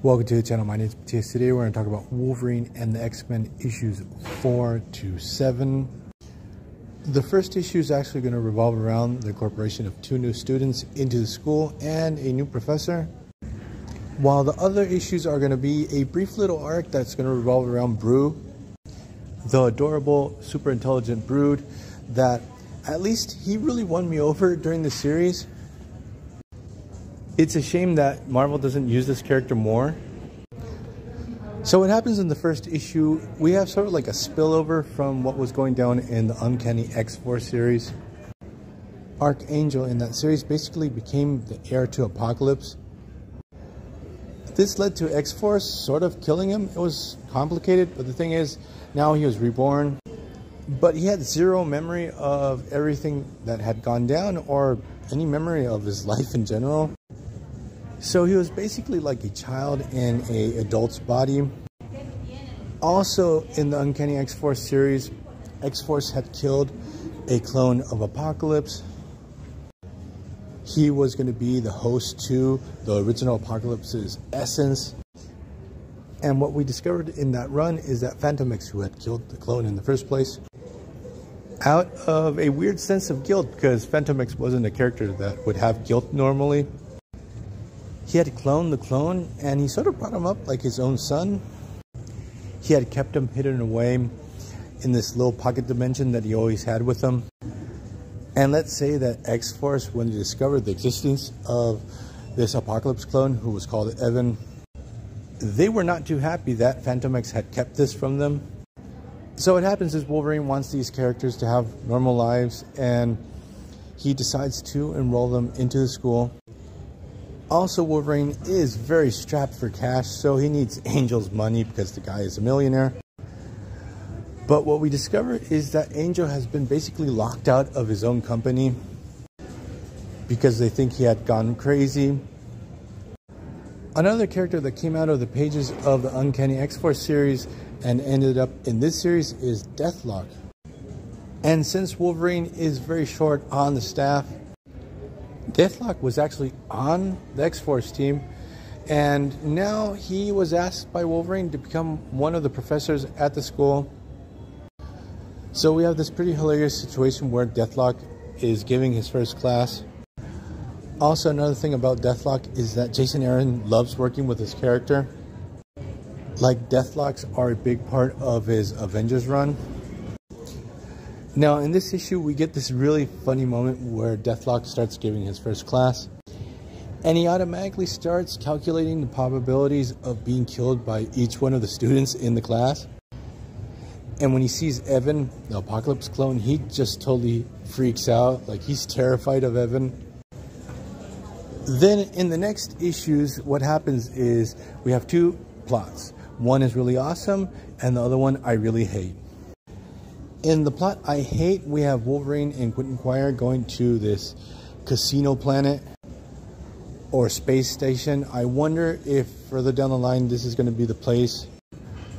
Welcome to the channel. My name is Matthias. Today we're going to talk about Wolverine and the X-Men issues 4 to 7. The first issue is actually going to revolve around the incorporation of 2 new students into the school and a new professor. While the other issues are going to be a brief little arc that's going to revolve around Broo, the adorable, super intelligent brood that at least he really won me over during the series. It's a shame that Marvel doesn't use this character more. So what happens in the first issue, we have sort of like a spillover from what was going down in the Uncanny X-Force series. Archangel in that series basically became the heir to Apocalypse. This led to X-Force sort of killing him. It was complicated, but the thing is, now he was reborn. But he had zero memory of everything that had gone down or any memory of his life in general. So he was basically like a child in an adult's body. Also in the Uncanny X-Force series, X-Force had killed a clone of Apocalypse. He was going to be the host to the original Apocalypse's essence. And what we discovered in that run is that Phantom X, who had killed the clone in the first place, out of a weird sense of guilt, because Phantom X wasn't a character that would have guilt normally, he had cloned the clone, and he sort of brought him up like his own son. He had kept him hidden away in this little pocket dimension that he always had with him. And let's say that X-Force, when they discovered the existence of this Apocalypse clone, who was called Evan, they were not too happy that Phantom X had kept this from them. So what happens is Wolverine wants these characters to have normal lives, and he decides to enroll them into the school. Also, Wolverine is very strapped for cash, so he needs Angel's money because the guy is a millionaire. But what we discover is that Angel has been basically locked out of his own company because they think he had gone crazy. Another character that came out of the pages of the Uncanny X-Force series and ended up in this series is Deathlock. And since Wolverine is very short on the staff, Deathlock was actually on the X-Force team, and now he was asked by Wolverine to become one of the professors at the school. So we have this pretty hilarious situation where Deathlock is giving his first class. Also, another thing about Deathlock is that Jason Aaron loves working with his character. Like, Deathlocks are a big part of his Avengers run. Now, in this issue, we get this really funny moment where Deathlock starts giving his first class, and he automatically starts calculating the probabilities of being killed by each one of the students in the class. And when he sees Evan, the Apocalypse clone, he just totally freaks out. Like, he's terrified of Evan. Then in the next issues, what happens is we have 2 plots. One is really awesome, and the other one I really hate. In the plot I hate, we have Wolverine and Quentin Quire going to this casino planet or space station. I wonder if further down the line this is going to be the place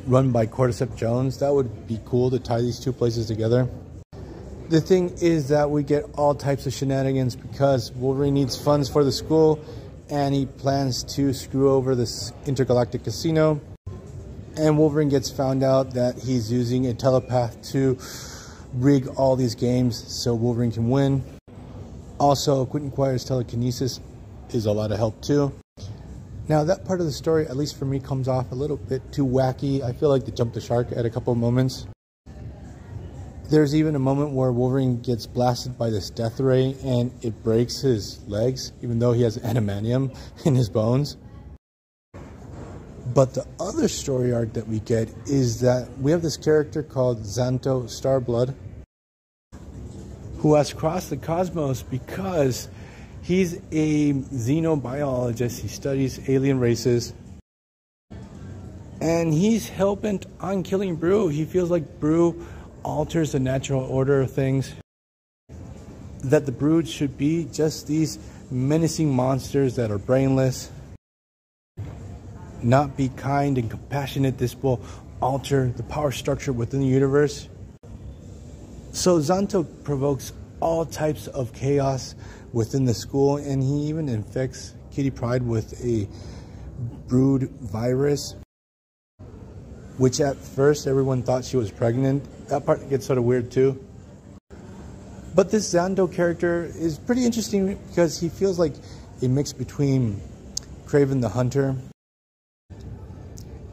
run by Cordyceps Jones. That would be cool to tie these 2 places together. The thing is that we get all types of shenanigans because Wolverine needs funds for the school, and he plans to screw over this intergalactic casino. And Wolverine gets found out that he's using a telepath to rig all these games so Wolverine can win. Also, Quentin Quire's telekinesis is a lot of help too. Now, that part of the story, at least for me, comes off a little bit too wacky. I feel like they jumped the shark at a couple of moments. There's even a moment where Wolverine gets blasted by this death ray and it breaks his legs, even though he has adamantium in his bones. But the other story arc that we get is that we have this character called Xanto Starblood, who has crossed the cosmos because he's a xenobiologist. He studies alien races, and he's hell-bent on killing Broo. He feels like Broo alters the natural order of things, that the Brood should be just these menacing monsters that are brainless, not be kind and compassionate. This will alter the power structure within the universe. So Xanto provokes all types of chaos within the school, and he even infects Kitty Pryde with a brood virus, which at first everyone thought she was pregnant. That part gets sort of weird too. But this Xanto character is pretty interesting because he feels like a mix between Kraven the Hunter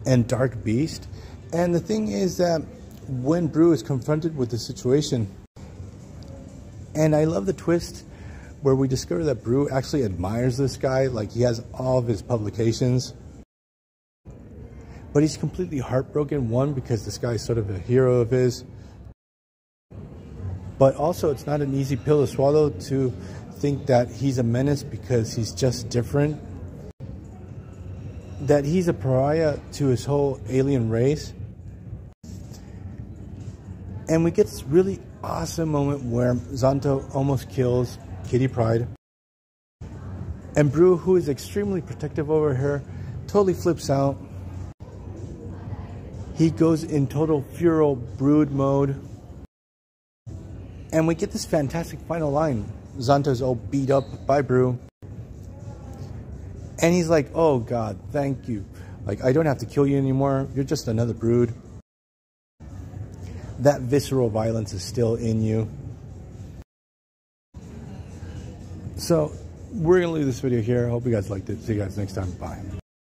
and Dark Beast. And the thing is that when Broo is confronted with the situation, and I love the twist where we discover that Broo actually admires this guy, like he has all of his publications. But he's completely heartbroken, one, because this guy is sort of a hero of his. But also, it's not an easy pill to swallow to think that he's a menace because he's just different. That he's a pariah to his whole alien race. And we get this really awesome moment where Xanto almost kills Kitty Pryde. And Broo, who is extremely protective over her, totally flips out. He goes in total feral brood mode. And we get this fantastic final line. Xanto's all beat up by Broo. And he's like, oh God, thank you. Like, I don't have to kill you anymore. You're just another brood. That visceral violence is still in you. So, we're going to leave this video here. Hope you guys liked it. See you guys next time. Bye.